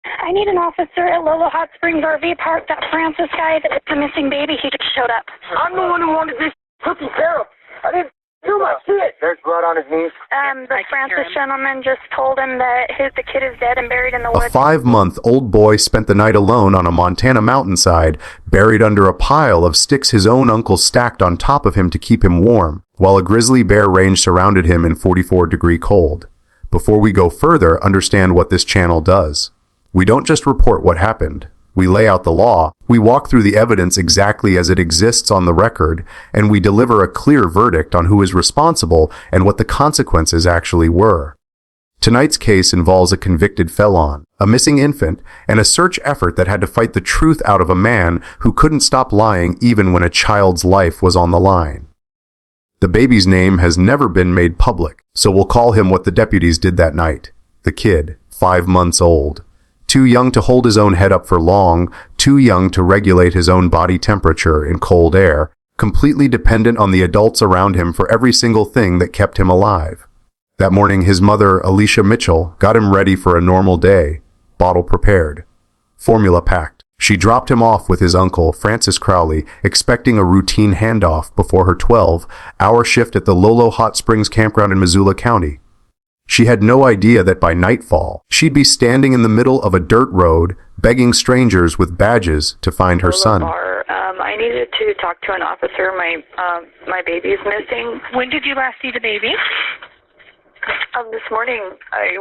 I need an officer at Lolo Hot Springs RV Park. That Francis guy that was the missing baby, he just showed up. I'm the one who wanted this taken care of. I didn't do my shit. There's blood on his knees. The Francis gentleman just told him that the kid is dead and buried in the woods. A 5-month-old boy spent the night alone on a Montana mountainside, buried under a pile of sticks his own uncle stacked on top of him to keep him warm, while a grizzly bear range surrounded him in 44-degree cold. Before we go further, understand what this channel does. We don't just report what happened. We lay out the law, we walk through the evidence exactly as it exists on the record, and we deliver a clear verdict on who is responsible and what the consequences actually were. Tonight's case involves a convicted felon, a missing infant, and a search effort that had to fight the truth out of a man who couldn't stop lying even when a child's life was on the line. The baby's name has never been made public, so we'll call him what the deputies did that night. The kid, 5 months old. Too young to hold his own head up for long, too young to regulate his own body temperature in cold air, completely dependent on the adults around him for every single thing that kept him alive. That morning, his mother, Alicia Mitchell, got him ready for a normal day, bottle prepared, formula packed. She dropped him off with his uncle, Francis Crowley, expecting a routine handoff before her 12-hour shift at the Lolo Hot Springs campground in Missoula County. She had no idea that by nightfall, she'd be standing in the middle of a dirt road, begging strangers with badges to find her son. I needed to talk to an officer. My baby's missing. When did you last see the baby? This morning I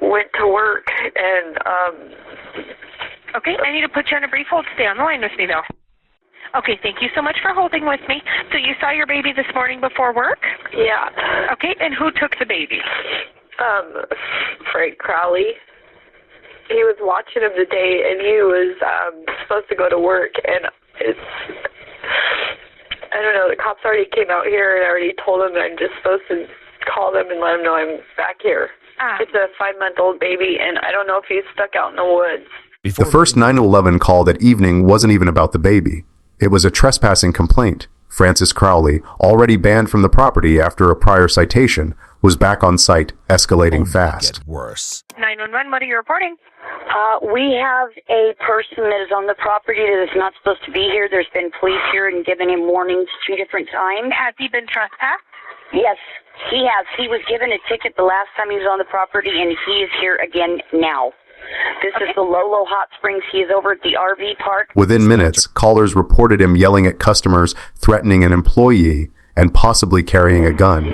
went to work and Okay, I need to put you on a brief hold. Stay on the line with me, though. Okay, thank you so much for holding with me. So you saw your baby this morning before work? Yeah. Okay, and who took the baby? Frank Crowley. He was watching him today, and he was supposed to go to work, and I don't know, the cops already came out here and I already told him that I'm just supposed to call them and let them know I'm back here. It's a 5-month-old baby, and I don't know if he's stuck out in the woods. The first 911 call that evening wasn't even about the baby. It was a trespassing complaint. Francis Crowley, already banned from the property after a prior citation, was back on site, escalating fast. Worse. 911, what are you reporting? We have a person that is on the property that is not supposed to be here. There's been police here and given him warnings 2 different times. Has he been trespassed? Yes, he has. He was given a ticket the last time he was on the property, and he is here again now. This is the Lolo Hot Springs. He is over at the RV park. Within minutes, callers reported him yelling at customers, threatening an employee, and possibly carrying a gun.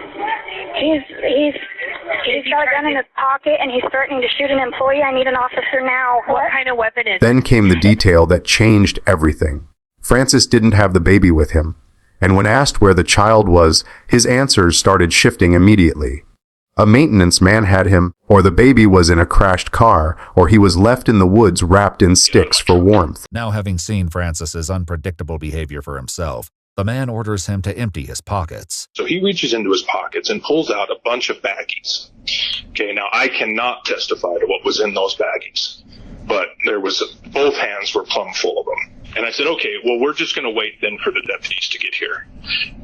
He's got a gun in his pocket, and he's threatening to shoot an employee. I need an officer now. What kind of weapon is it? Then came the detail that changed everything. Francis didn't have the baby with him, and when asked where the child was, his answers started shifting immediately. A maintenance man had him, or the baby was in a crashed car, or he was left in the woods wrapped in sticks for warmth. Now, having seen Francis's unpredictable behavior for himself, the man orders him to empty his pockets. So he reaches into his pockets and pulls out a bunch of baggies. Okay, now I cannot testify to what was in those baggies, but both hands were plumb full of them. And I said, okay, well, we're just going to wait then for the deputies to get here.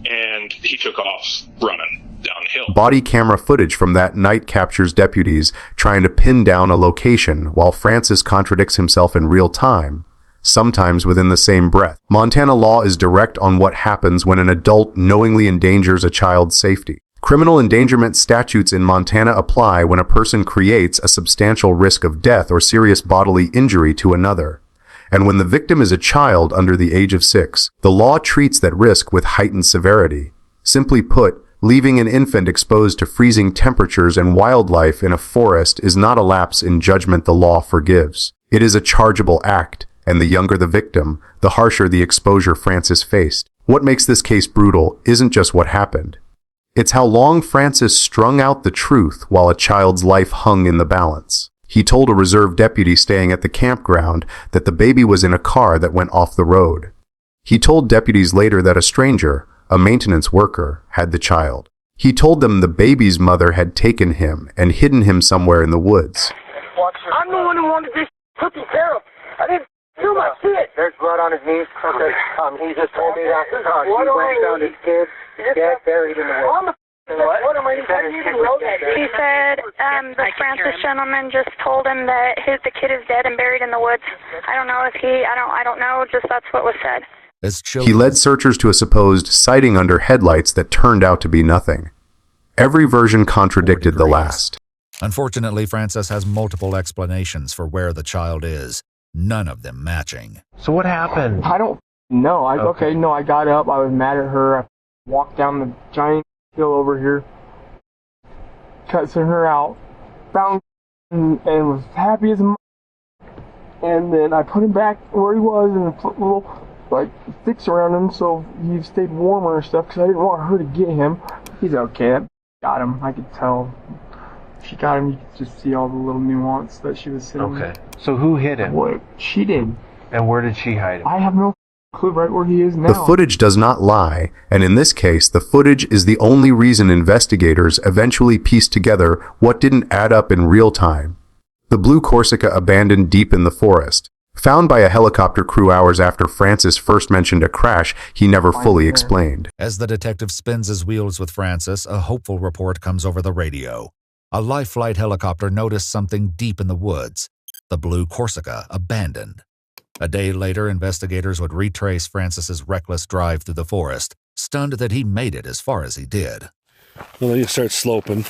And he took off running downhill. Body camera footage from that night captures deputies trying to pin down a location while Francis contradicts himself in real time, sometimes within the same breath. Montana law is direct on what happens when an adult knowingly endangers a child's safety. Criminal endangerment statutes in Montana apply when a person creates a substantial risk of death or serious bodily injury to another. And when the victim is a child under the age of 6, the law treats that risk with heightened severity. Simply put, leaving an infant exposed to freezing temperatures and wildlife in a forest is not a lapse in judgment the law forgives. It is a chargeable act, and the younger the victim, the harsher the exposure Francis faced. What makes this case brutal isn't just what happened. It's how long Francis strung out the truth while a child's life hung in the balance. He told a reserve deputy staying at the campground that the baby was in a car that went off the road. He told deputies later that a stranger, a maintenance worker, had the child. He told them the baby's mother had taken him and hidden him somewhere in the woods. I'm the one who wanted this taken care of. I didn't do my shit. There's blood on his knees. Okay. He just told me that he found his kid dead, buried in the woods. I'm the What am I even know that? He said the Francis gentleman just told him that the kid is dead and buried in the woods. I don't know if I don't know, just that's what was said. He led searchers to a supposed sighting under headlights that turned out to be nothing. Every version contradicted the last. Unfortunately, Francis has multiple explanations for where the child is, none of them matching. So what happened? I don't know. I got up. I was mad at her. I walked down the giant hill over here, cussing her out, found and was happy as a and then I put him back where he was and put little sticks around him so he stayed warmer and stuff because I didn't want her to get him. He's okay. That got him. I could tell. She got him. You could just see all the little nuance that she was saying. Okay. So who hit him? What? She did. And where did she hide him? I have no clue right where he is now. The footage does not lie, and in this case, the footage is the only reason investigators eventually pieced together what didn't add up in real time. The blue Corsica abandoned deep in the forest. Found by a helicopter crew hours after Francis first mentioned a crash he never fully explained. As the detective spins his wheels with Francis, a hopeful report comes over the radio. A life flight helicopter noticed something deep in the woods. The blue Corsica abandoned. A day later, investigators would retrace Francis's reckless drive through the forest, stunned that he made it as far as he did. Well, then you start sloping.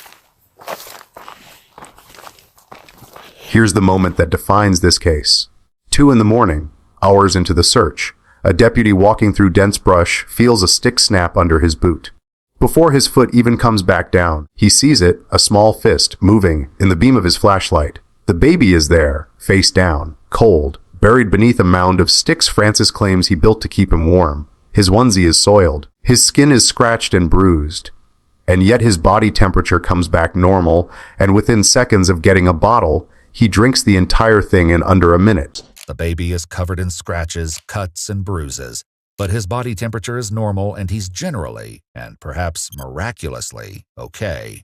Here's the moment that defines this case. 2 a.m, hours into the search, a deputy walking through dense brush feels a stick snap under his boot. Before his foot even comes back down, he sees it, a small fist, moving in the beam of his flashlight. The baby is there, face down, cold, buried beneath a mound of sticks Francis claims he built to keep him warm. His onesie is soiled. His skin is scratched and bruised. And yet his body temperature comes back normal, and within seconds of getting a bottle, he drinks the entire thing in under a minute. The baby is covered in scratches, cuts, and bruises, but his body temperature is normal and he's generally, and perhaps miraculously, okay.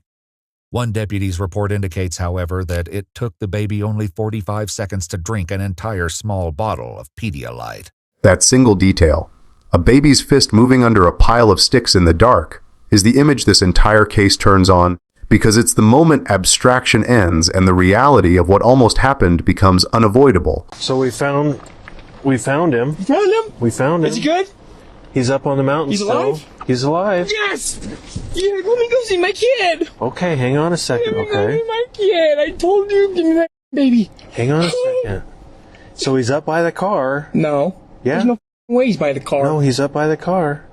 One deputy's report indicates, however, that it took the baby only 45 seconds to drink an entire small bottle of Pedialyte. That single detail, a baby's fist moving under a pile of sticks in the dark, is the image this entire case turns on, because it's the moment abstraction ends and the reality of what almost happened becomes unavoidable. So we found him. You found him? We found him. Is he good? He's up on the mountain. He's alive? Still. He's alive. Yes! Yeah, let me go see my kid. Okay, hang on a second, Let me go okay? see my kid. I told you, give me that baby. Hang on a second. So he's up by the car. No. Yeah? There's no way he's by the car. No, he's up by the car.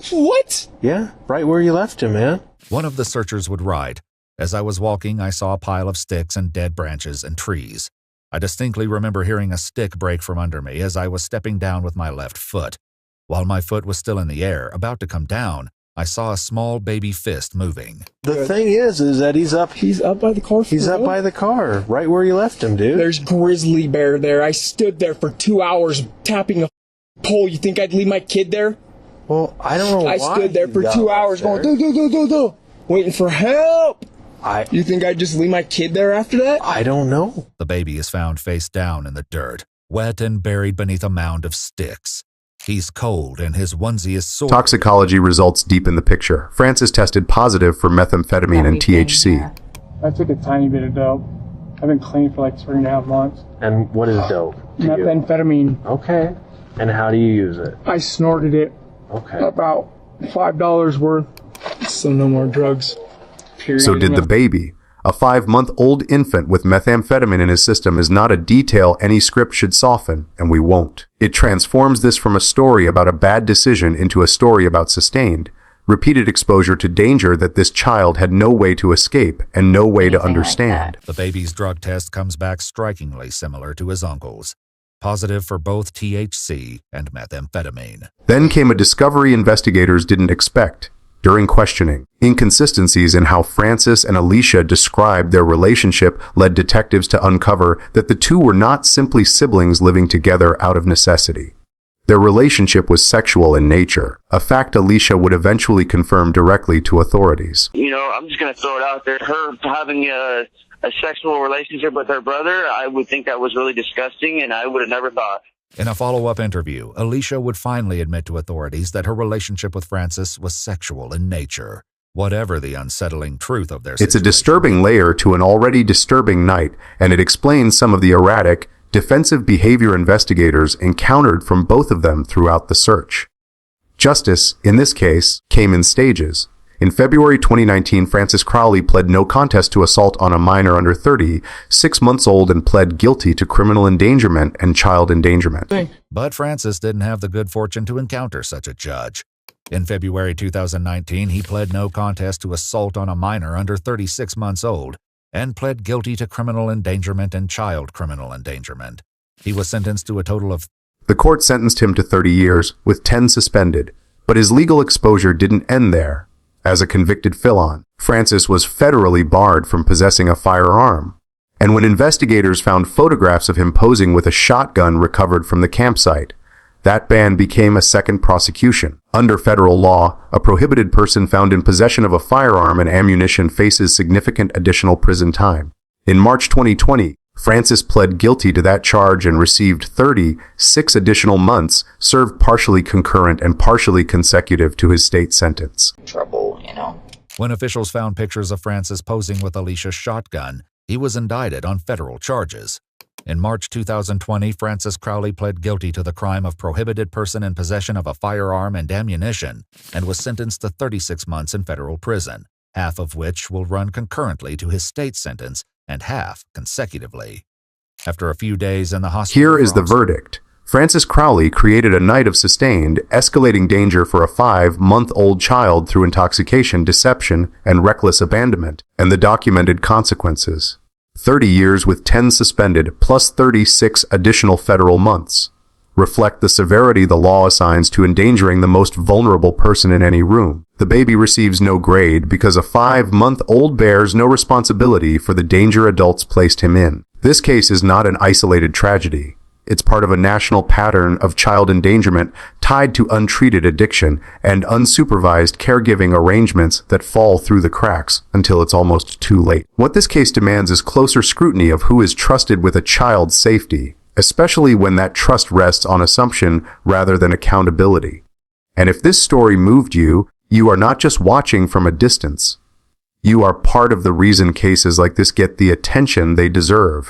What? Yeah, right where you left him, man. One of the searchers would write, "As I was walking, I saw a pile of sticks and dead branches and trees. I distinctly remember hearing a stick break from under me as I was stepping down with my left foot. While my foot was still in the air, about to come down, I saw a small baby fist moving." The thing is that he's up by the car. He's up by the car, right where you left him, dude. There's grizzly bear there. I stood there for 2 hours tapping a pole. You think I'd leave my kid there? Well, I don't know why. I stood there for 2 hours going, do, waiting for help. You think I'd just leave my kid there after that? I don't know. The baby is found face down in the dirt, wet and buried beneath a mound of sticks. He's cold and his onesie is sore. Toxicology results deep in the picture. Francis tested positive for methamphetamine and THC. I took a tiny bit of dope. I've been clean for like 3.5 months. And what is dope? Methamphetamine. Okay. And how do you use it? I snorted it. Okay. About $5 worth. So no more drugs. Period. So did the baby. A 5-month-old infant with methamphetamine in his system is not a detail any script should soften, and we won't. It transforms this from a story about a bad decision into a story about sustained, repeated exposure to danger that this child had no way to escape and no way to understand. The baby's drug test comes back strikingly similar to his uncle's. Positive for both THC and methamphetamine. Then came a discovery investigators didn't expect. During questioning, inconsistencies in how Francis and Alicia described their relationship led detectives to uncover that the two were not simply siblings living together out of necessity. Their relationship was sexual in nature, a fact Alicia would eventually confirm directly to authorities. You know, I'm just going to throw it out there. Her having a sexual relationship with her brother, I would think that was really disgusting, and I would have never thought. In a follow-up interview, Alicia would finally admit to authorities that her relationship with Francis was sexual in nature. whatever the unsettling truth of their It's a situation. disturbing layer to an already disturbing night, and it explains some of the erratic, defensive behavior investigators encountered from both of them throughout the search. Justice, in this case, came in stages. In February 2019, Francis Crowley pled no contest to assault on a minor under 30, 6 months old, and pled guilty to criminal endangerment and child endangerment. But Francis didn't have the good fortune to encounter such a judge. In February 2019, he pled no contest to assault on a minor under 36 months old and pled guilty to criminal endangerment and child criminal endangerment. He was sentenced to a total of... The court sentenced him to 30 years, with 10 suspended, but his legal exposure didn't end there. As a convicted felon, Francis was federally barred from possessing a firearm. And when investigators found photographs of him posing with a shotgun recovered from the campsite, that ban became a second prosecution. Under federal law, a prohibited person found in possession of a firearm and ammunition faces significant additional prison time. In March 2020, Francis pled guilty to that charge and received 36 additional months, served partially concurrent and partially consecutive to his state sentence. Trouble, you know. When officials found pictures of Francis posing with Alicia's shotgun, he was indicted on federal charges. In March 2020, Francis Crowley pled guilty to the crime of prohibited person in possession of a firearm and ammunition and was sentenced to 36 months in federal prison, half of which will run concurrently to his state sentence and half consecutively. After a few days in the hospital... Here is the verdict. Francis Crowley created a night of sustained, escalating danger for a 5-month-old child through intoxication, deception, and reckless abandonment, and the documented consequences. 30 years with 10 suspended, plus 36 additional federal months, reflect the severity the law assigns to endangering the most vulnerable person in any room. The baby receives no grade because a 5-month-old bears no responsibility for the danger adults placed him in. This case is not an isolated tragedy. It's part of a national pattern of child endangerment tied to untreated addiction and unsupervised caregiving arrangements that fall through the cracks until it's almost too late. What this case demands is closer scrutiny of who is trusted with a child's safety, especially when that trust rests on assumption rather than accountability. And if this story moved you, you are not just watching from a distance. You are part of the reason cases like this get the attention they deserve.